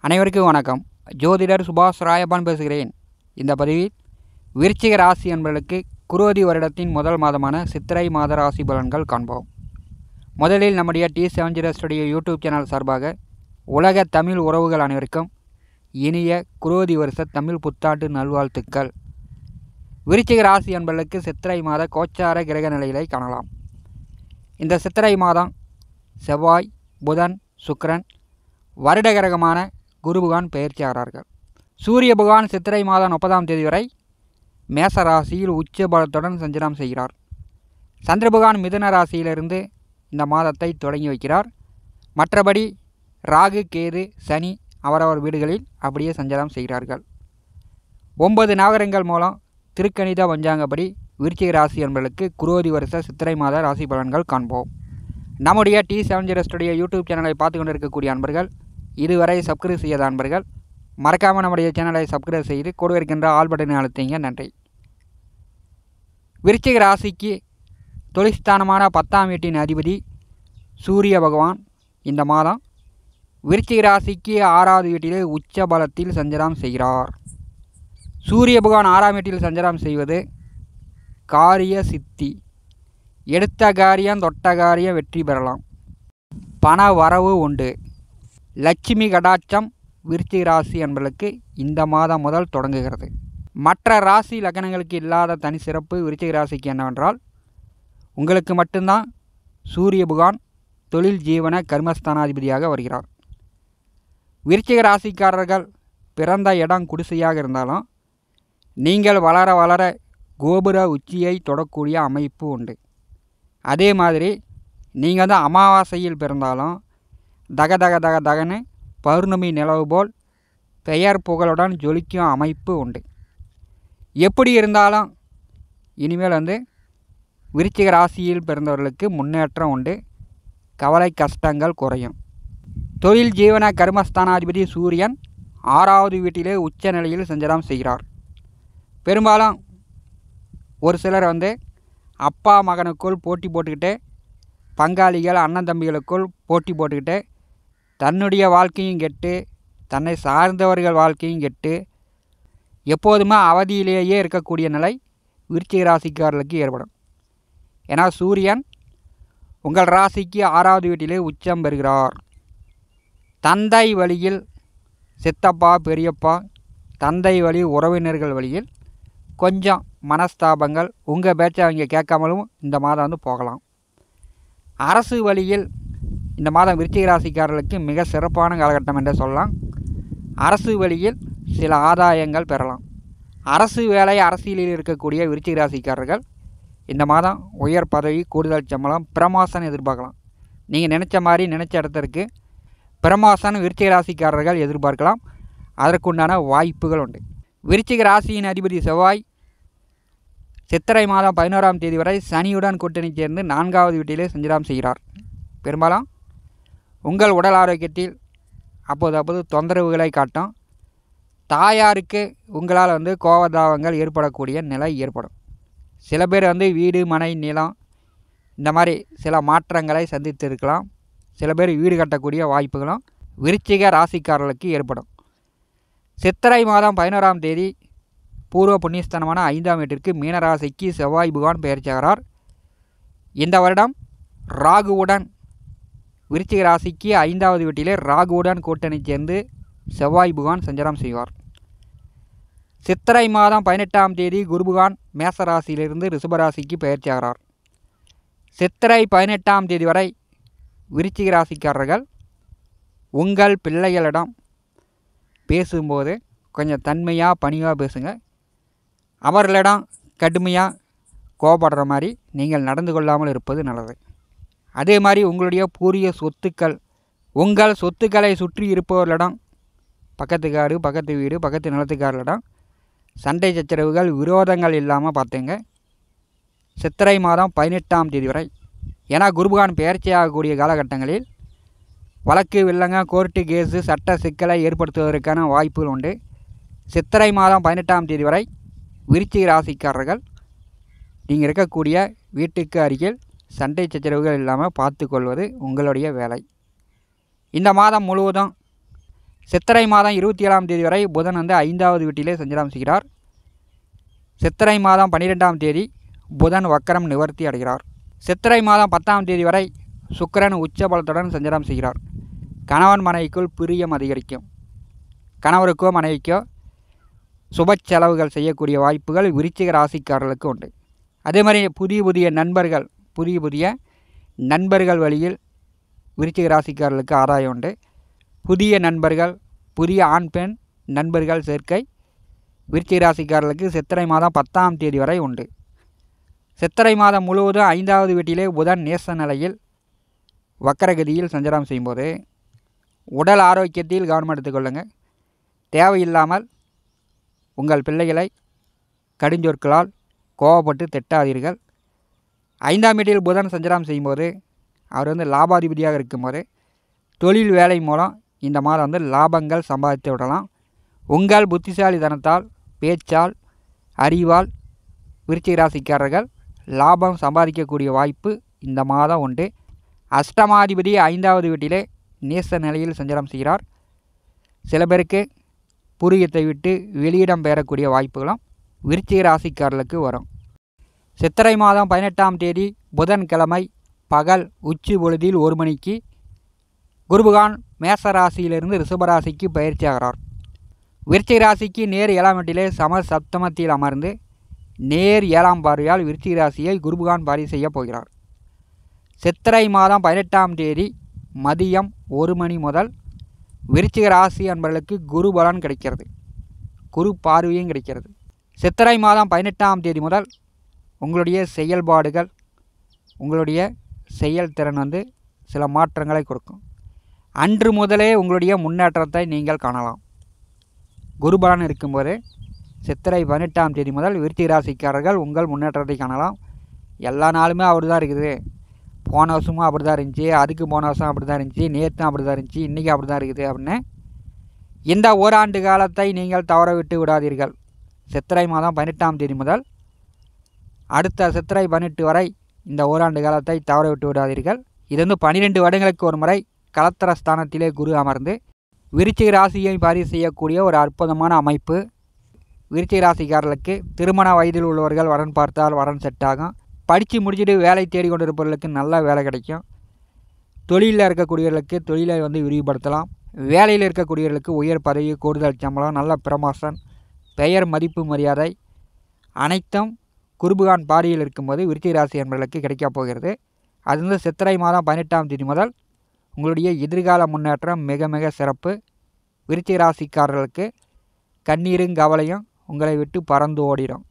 அனைவருக்கும் வணக்கம். ஜோதிடர் சுபாஷ் ராயபான் பேசுகிறேன். இந்த பதிவில் விருச்சிக ராசி என்பவர்களுக்கு குரோதி வருடத்தின் முதல் மாதமான சித்திரை மாத ராசி பலன்கள் காண்போம். முதலில் நம்முடைய T70 ஸ்டுடியோ யூடியூப் சேனல் சார்பாக உலக தமிழ் உறவுகள் அனைவருக்கும் இனிய குரோதி வருஷ தமிழ் புத்தாண்டு நல்வாழ்த்துக்கள். விருச்சிக ராசி என்பவர்களுக்கு சித்திரை மாத கோச்சார கிரக நிலைகளை காணலாம். இந்த சித்திரை மாதம் செவ்வாய், புதன், சுக்கிரன், வருட கிரகமான குரு பகவான் பெயர்ச்சி ஆகிறார்கள். சூரிய பகவான் சித்திரை மாதம் 30ஆம் தேதி வரை மேச ராசியில் உச்ச பலத்துடன் சஞ்சலம் செய்கிறார். சந்திர பகவான் மிதுன ராசியிலிருந்து இந்த மாதத்தை தொடங்கி வைக்கிறார். மற்றபடி ராகு, கேது, சனி அவரவர் வீடுகளில் அப்படியே சஞ்சலம் செய்கிறார்கள். 9 நவகிரகங்கள் மூலம் திருக்கணித பஞ்சாங்கப்படி விருச்சிக ராசி என்பவர்களுக்கு குரோதி வருஷ சித்திரை மாத ராசி பலன்கள் காண்போம். நம்முடைய T70 ஸ்டுடியோ யூடியூப் சேனலை பார்த்து கொண்டிருக்கக்கூடிய அன்பர்கள், இதுவரை சப்ஸ்கிரைப் செய்யாத அன்பர்கள் மறக்காமல் நம்முடைய சேனலை சப்ஸ்கிரைப் செய்து கூட இருக்கின்ற ஆல் பட்டனை அழுத்திங்க. நன்றி. விருச்சிக ராசிக்கு தொழில்ஸ்தானமான 10ஆம் வீட்டின் அதிபதி சூரிய பகவான் இந்த மாதம் விருச்சிக ராசிக்கு 6வது வீட்டிலே உச்ச பலத்தில் சஞ்சலம் செய்கிறார். சூரிய பகவான் 6ஆம் வீட்டில் சஞ்சலம் செய்வது காரிய சித்தி, எடுத்த காரியம் தொட்ட காரியம் வெற்றி பெறலாம், பண வரவு உண்டு, லட்சுமி கடாட்சம் விருச்சிக ராசி என்பவர்களுக்கு இந்த மாதம் முதல் தொடங்குகிறது. மற்ற ராசி லக்னங்களுக்கு இல்லாத தனி சிறப்பு விருச்சிக ராசிக்கு என்னவென்றால், உங்களுக்கு மட்டும்தான் சூரிய பகவான் தொழில் ஜீவன கர்மஸ்தானாதிபதியாக வருகிறார். விருச்சிக ராசிக்காரர்கள் பிறந்த இடம் குடிசையாக இருந்தாலும் நீங்கள் வளர வளர கோபுர உச்சியை தொடக்கூடிய அமைப்பு உண்டு. அதே மாதிரி நீங்கள் தான் அமாவாசையில் பிறந்தாலும் தக தக தக தகன்னு பௌர்ணமி நிலவு போல் பெயர் புகழுடன் ஜொலிக்கும் அமைப்பு உண்டு. எப்படி இருந்தாலும் இனிமேல் விருச்சிக ராசியில் பிறந்தவர்களுக்கு முன்னேற்றம் உண்டு, கவலை கஷ்டங்கள் குறையும். தொழில் ஜீவன கர்மஸ்தானாதிபதி சூரியன் 6வது வீட்டிலே உச்ச நிலையில் சஞ்சலம் செய்கிறார். பெரும்பாலும் ஒரு சிலர் அப்பா மகனுக்குள் போட்டி போட்டுக்கிட்டு, பங்காளிகள் அண்ணன் தம்பிகளுக்குள் போட்டி போட்டுக்கிட்டு தன்னுடைய வாழ்க்கையும் கெட்டு தன்னை சார்ந்தவர்கள் வாழ்க்கையும் கெட்டு எப்போதுமே அவதியிலேயே இருக்கக்கூடிய நிலை விருச்சிக ராசிக்காரர்களுக்கு ஏற்படும். ஏன்னா சூரியன் உங்கள் ராசிக்கு 6வது வீட்டிலே உச்சம் பெறுகிறார். தந்தை வழியில் சித்தப்பா, பெரியப்பா, தந்தை வழி உறவினர்கள் வழியில் கொஞ்சம் மனஸ்தாபங்கள், உங்கள் பேச்சை அவங்க கேட்காமலும் இந்த மாதம் போகலாம். அரசு வழியில் இந்த மாதம் விருச்சிக ராசிக்காரர்களுக்கு மிக சிறப்பான காலகட்டம் என்று சொல்லலாம். அரசு வழியில் சில ஆதாயங்கள் பெறலாம். அரசு வேலை, அரசியலில் இருக்கக்கூடிய விருச்சிக ராசிக்காரர்கள் இந்த மாதம் உயர் பதவி, கூடுதல் சம்பளம், பிரமோஷன் எதிர்பார்க்கலாம். நீங்கள் நினச்ச மாதிரி நினச்ச இடத்திற்கு பிரமோஷன் விருச்சிக ராசிக்காரர்கள் எதிர்பார்க்கலாம். அதற்குண்டான வாய்ப்புகள் உண்டு. விருச்சிக ராசியின் அதிபதி செவ்வாய் சித்திரை மாதம் 11ஆம் தேதி வரை சனியுடன் கூட்டணி சேர்ந்து 4வது வீட்டிலே சஞ்சலம் செய்கிறார். பெரும்பாலும் உங்கள் உடல் ஆரோக்கியத்தில் அப்போது தொந்தரவுகளை காட்டும். தாயாருக்கு உங்களால் கோபதாபங்கள் ஏற்படக்கூடிய நிலை ஏற்படும். சில பேர் வீடு, மனை, நிலம் இந்த மாதிரி சில மாற்றங்களை சந்தித்து இருக்கலாம். சில பேர் வீடு கட்டக்கூடிய வாய்ப்புகளும் விருச்சிக ராசிக்காரர்களுக்கு ஏற்படும். சித்திரை மாதம் 11ஆம் தேதி பூர்வ புண்ணியஸ்தானமான 5ஆம் வீட்டிற்கு மீனராசிக்கு செவ்வாய் பகவான் பெயர்ச்சாகிறார். இந்த வருடம் ராகுவுடன் விருச்சிக ராசிக்கு 5வது வீட்டிலே ராகுவுடன் கூட்டணி சேர்ந்து செவ்வாய் பகவான் சஞ்சாரம் செய்வார். சித்திரை மாதம் 18ஆம் தேதி குரு பகவான் மேச ராசியிலிருந்து ரிஷபராசிக்கு பெயர்ச்சாகிறார். சித்திரை 18ஆம் தேதி வரை விருச்சிக ராசிக்காரர்கள் உங்கள் பிள்ளைகளிடம் பேசும்போது கொஞ்சம் தன்மையாக பணிவாக பேசுங்க. அவர்களிடம் கடுமையாக கோபப்படுற மாதிரி நீங்கள் நடந்து கொள்ளாமல் இருப்பது நல்லது. அதே மாதிரி உங்களுடைய பூர்வீக சொத்துக்கள், உங்கள் சொத்துக்களை சுற்றி இருப்பவர்களிடம், பக்கத்துக்காரு, பக்கத்து வீடு, பக்கத்து நிலத்துக்காரர்களிடம் சண்டை சச்சரவுகள், விரோதங்கள் இல்லாமல் பார்த்துங்க. சித்திரை மாதம் 18ஆம் தேதி வரை, ஏன்னா குருபகான் பெயர்ச்சி ஆகக்கூடிய காலகட்டங்களில் வழக்கு, வில்லங்க, கோர்ட்டு கேஸு, சட்ட சிக்கலை ஏற்படுத்துவதற்கான வாய்ப்புகள் உண்டு. சித்திரை மாதம் 18ஆம் தேதி வரை விருச்சிக ராசிக்காரர்கள் நீங்கள் இருக்கக்கூடிய வீட்டுக்கு அருகில் சண்டை சச்சரவுகள் இல்லாமல் பார்த்து கொள்வது உங்களுடைய வேலை. இந்த மாதம் முழுவதும் சித்திரை மாதம் 27ஆம் தேதி வரை புதன் வந்து 5வது வீட்டிலே சஞ்சாரம் செய்கிறார். சித்திரை மாதம் 12ஆம் தேதி புதன் வக்கரம் நிவர்த்தி அடைகிறார். சித்திரை மாதம் 10ஆம் தேதி வரை சுக்கிரன் உச்சபலத்துடன் சஞ்சாரம் செய்கிறார். கணவன் மனைவிக்குள் பிரியம் அதிகரிக்கும். கணவருக்கோ மனைவிக்கோ சுப செலவுகள் செய்யக்கூடிய வாய்ப்புகள் விருச்சிக ராசிக்காரர்களுக்கு உண்டு. அதே மாதிரி புதிய நண்பர்கள் வழியில் விருச்சிக ராசிக்காரர்களுக்கு ஆதாயம் உண்டு. புதிய நண்பர்கள், புதிய ஆண் பெண் நண்பர்கள் சேர்க்கை விருச்சிக ராசிக்காரர்களுக்கு சித்திரை மாதம் 10ஆம் தேதி வரை உண்டு. சித்திரை மாதம் முழுவதும் 5வது வீட்டிலே புதன் நேச நிலையில் வக்கரகதியில் சஞ்சாரம் செய்யும்போது உடல் ஆரோக்கியத்தில் கவனம் எடுத்துக்கொள்ளுங்கள். தேவையில்லாமல் உங்கள் பிள்ளைகளை கடுஞ்சொற்களால் கோவப்பட்டு திட்டாதீர்கள். 5ஆம் வீட்டில் புதன் சஞ்சாரம் செய்யும்போது அவர் வந்து லாபாதிபதியாக இருக்கும்போது தொழில் வேலை மூலம் இந்த மாதம் வந்து லாபங்கள் சம்பாதித்து விடலாம். உங்கள் புத்திசாலித்தனத்தால், பேச்சால், அறிவால் விருச்சிக ராசிக்காரர்கள் லாபம் சம்பாதிக்கக்கூடிய வாய்ப்பு இந்த மாதம் உண்டு. அஷ்டமாதிபதி 5வது வீட்டிலே நேச நிலையில் சஞ்சாரம் செய்கிறார். சில பேருக்கு பூர்வீகத்தை விட்டு வெளியிடம் பெறக்கூடிய வாய்ப்புகளும் விருச்சிக ராசிக்காரர்களுக்கு வரும். சித்திரை மாதம் 18ஆம் தேதி புதன்கிழமை பகல் உச்சி பொழுதில் 1 மணிக்கு குருபகான் மேச ராசியிலிருந்து ரிஷபராசிக்கு பயிற்சி ஆகிறார். விருச்சிக ராசிக்கு நேர் 7ஆம் வீட்டிலே சம சப்தமத்தில் அமர்ந்து நேர் 7ஆம் பார்வையால் விருச்சிக ராசியை குருபகான் பார்வை செய்ய போகிறார். சித்திரை மாதம் 18ஆம் தேதி மதியம் 1 மணி முதல் விருச்சிக ராசி அன்பர்களுக்கு குரு பலன் கிடைக்கிறது. குரு பார்வையும் கிடைக்கிறது. சித்திரை மாதம் 18ஆம் தேதி முதல் உங்களுடைய செயல்பாடுகள், உங்களுடைய செயல்திறன் வந்து சில மாற்றங்களை கொடுக்கும். அன்று முதலே உங்களுடைய முன்னேற்றத்தை நீங்கள் காணலாம். குருபலன் இருக்கும்போது சித்திரை 18ஆம் தேதி முதல் விருச்சிக ராசிக்காரர்கள் உங்கள் முன்னேற்றத்தை காணலாம். எல்லா நாளுமே அப்படி தான் இருக்குது. போன வருஷமும் அப்படி தான் இருந்துச்சு, அதுக்கு போன வருஷம் அப்படி தான் இருந்துச்சு, நேற்றும் அப்படி தான் இருந்துச்சு, இன்றைக்கி அப்படி தான் இருக்குது அப்படின்னு இந்த ஓராண்டு காலத்தை நீங்கள் தவற விட்டு விடாதீர்கள். சித்திரை மாதம் 18ஆம் தேதி முதல் அடுத்த சித்திரை 18 வரை இந்த ஓராண்டு காலத்தை தவற விட்டு விடாதீர்கள். இது வந்து 12 வருடங்களுக்கு ஒரு முறை கலத்திர ஸ்தானத்திலே குரு அமர்ந்து விருச்சிக ராசியை பாரி செய்யக்கூடிய ஒரு அற்புதமான அமைப்பு. விருச்சிக ராசிக்காரர்களுக்கு திருமண வயதில் உள்ளவர்கள் வரன் பார்த்தால் வரன் செட் ஆகும். படித்து முடிச்சுட்டு வேலை தேடிக்கொண்டிருப்பவர்களுக்கு நல்ல வேலை கிடைக்கும். தொழிலில் இருக்கக்கூடியவர்களுக்கு தொழிலை வந்து விரிவுபடுத்தலாம். வேலையில் இருக்கக்கூடியவர்களுக்கு உயர் பதவி, கூடுதல் சம்பளம், நல்ல ப்ரமோஷன், பெயர், மதிப்பு, மரியாதை அனைத்தும் குருபகான் பார்வையில் இருக்கும்போது விருச்சிக ராசி என்பவர்களுக்கு கிடைக்கப் போகிறது. அது வந்து சித்திரை மாதம் 18ஆம் தேதி முதல் உங்களுடைய எதிர்கால முன்னேற்றம் மிக மிக சிறப்பு. விருச்சிக ராசிக்காரர்களுக்கு கண்ணீரும் கவலையும் உங்களை விட்டு பறந்து ஓடிடும்.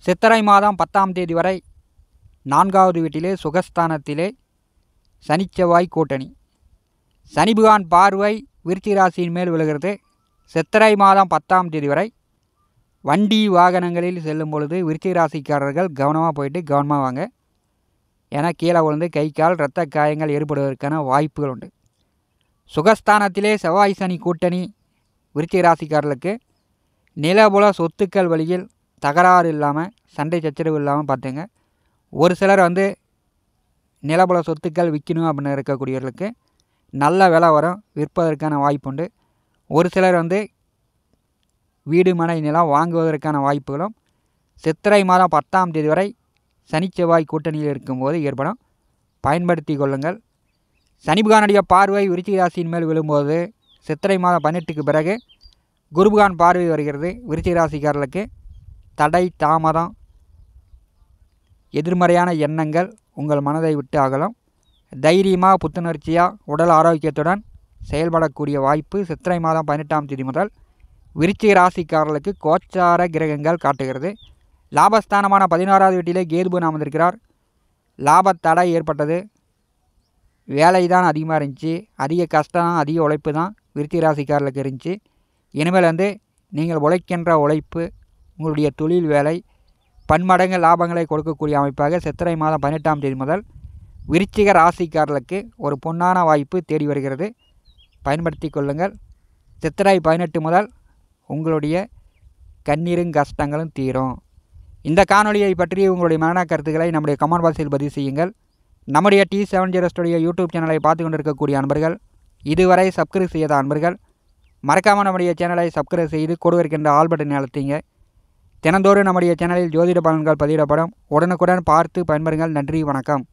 சித்திரை மாதம் 10ஆம் தேதி வரை 4வது வீட்டிலே சுகஸ்தானத்திலே சனி செவ்வாய் கூட்டணி. சனி பகவான் பார்வை விருச்சிக ராசியின் மேல் விழுகிறது. சித்திரை மாதம் 10ஆம் தேதி வரை வண்டி வாகனங்களில் செல்லும் பொழுது விருச்சிக ராசிக்காரர்கள் கவனமாக போயிட்டு கவனமாக வாங்க. ஏன்னா கீழே விழுந்து கை கால் இரத்த காயங்கள் ஏற்படுவதற்கான வாய்ப்புகள் உண்டு. சுகஸ்தானத்திலே செவ்வாய் சனி கூட்டணி விருச்சிக ராசிக்காரர்களுக்கு நிலபுல சொத்துக்கள் வழியில் தகராறு இல்லாமல், சண்டை சச்சரவு இல்லாமல் பார்த்துங்க. ஒரு சிலர் வந்து நிலபுல சொத்துக்கள் விற்கணும் அப்படின்னு இருக்கக்கூடியவர்களுக்கு நல்ல விலை வரும், விற்பதற்கான வாய்ப்பு உண்டு. ஒரு சிலர் வந்து வீடு மனை நிலம் வாங்குவதற்கான வாய்ப்புகளும் சித்திரை மாதம் 10ஆம் தேதி வரை சனி செவ்வாய் கூட்டணியில் இருக்கும்போது ஏற்படும். பயன்படுத்தி கொள்ளுங்கள். சனி பகவானுடைய பார்வை விருச்சிக ராசியின் மேல் விழும்போது சித்திரை மாதம் 18க்கு பிறகு குருபகான் பார்வை வருகிறது. விருச்சிக ராசிக்காரர்களுக்கு தடை, தாமதம், எதிர்மறையான எண்ணங்கள் உங்கள் மனதை விட்டு அகலும். தைரியமாக, புத்துணர்ச்சியாக, உடல் ஆரோக்கியத்துடன் செயல்படக்கூடிய வாய்ப்பு சித்திரை மாதம் 18ஆம் தேதி முதல் விருச்சிக ராசிக்காரர்களுக்கு கோச்சார கிரகங்கள் காட்டுகிறது. லாபஸ்தானமான 16வது வீட்டிலே கேதுபன் அமர்ந்திருக்கிறார். லாபத்தடை ஏற்பட்டது. வேலை தான் அதிகமாக இருந்துச்சு, அதிக கஷ்டம், அதிக உழைப்பு தான் விருச்சிக ராசிக்காரர்களுக்கு இருந்துச்சு. இனிமேல் வந்து நீங்கள் உழைக்கின்ற உழைப்பு, உங்களுடைய தொழில் வேலை பன்மடங்கு லாபங்களை கொடுக்கக்கூடிய அமைப்பாக சித்திரை மாதம் 18ஆம் தேதி முதல் விருச்சிக ராசிக்காரர்களுக்கு ஒரு பொன்னான வாய்ப்பு தேடி வருகிறது. பயன்படுத்தி கொள்ளுங்கள். சித்திரை 18 முதல் உங்களுடைய கண்ணீரும் கஷ்டங்களும் தீரும். இந்த காணொலியை பற்றி உங்களுடைய மரண கருத்துக்களை நம்முடைய கமெண்ட் பாக்ஸில் பதிவு செய்யுங்கள். நம்முடைய T70 ஸ்டுடியோ யூடியூப் சேனலை பார்த்து கொண்டிருக்கக்கூடிய அன்பர்கள், இதுவரை சப்ஸ்கிரைப் செய்யாத அன்பர்கள் மறக்காமல் நம்முடைய சேனலை சப்ஸ்கிரைப் செய்து கூட இருக்கின்ற ஆல் பட்டனை அழுத்திங்க. தினந்தோறும் நம்முடைய சேனலில் ஜோதிட பலன்கள் பதிவிடப்படும். உடனுக்குடன் பார்த்து பயன்பெறுங்கள். நன்றி, வணக்கம்.